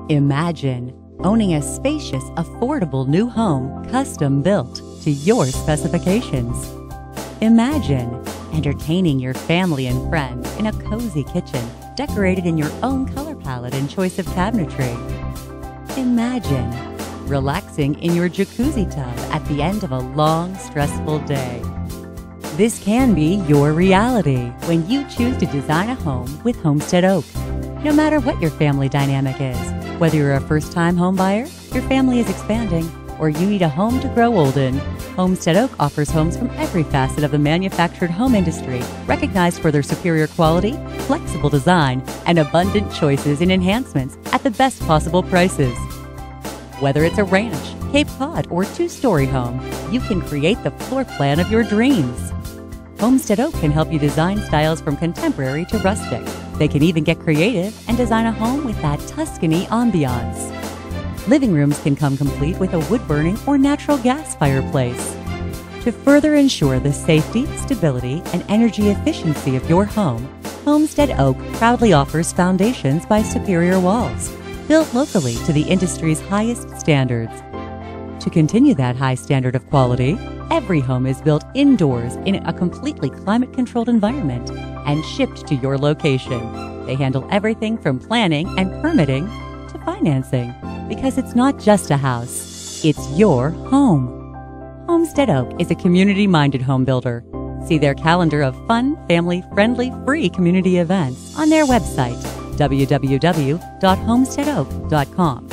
Imagine owning a spacious, affordable new home custom built to your specifications. Imagine entertaining your family and friends in a cozy kitchen decorated in your own color palette and choice of cabinetry. Imagine relaxing in your jacuzzi tub at the end of a long, stressful day. This can be your reality when you choose to design a home with Homestead Oak. No matter what your family dynamic is, whether you're a first-time home buyer, your family is expanding, or you need a home to grow old in, Homestead Oak offers homes from every facet of the manufactured home industry, recognized for their superior quality, flexible design, and abundant choices in enhancements at the best possible prices. Whether it's a ranch, Cape Cod, or two-story home, you can create the floor plan of your dreams. Homestead Oak can help you design styles from contemporary to rustic. They can even get creative and design a home with that Tuscany ambiance. Living rooms can come complete with a wood-burning or natural gas fireplace. To further ensure the safety, stability, and energy efficiency of your home, Homestead Oak proudly offers foundations by Superior Walls, built locally to the industry's highest standards. To continue that high standard of quality, every home is built indoors in a completely climate-controlled environment and shipped to your location. They handle everything from planning and permitting to financing, because it's not just a house, it's your home. Homestead Oak is a community-minded home builder. See their calendar of fun, family-friendly, free community events on their website, www.homesteadoak.com.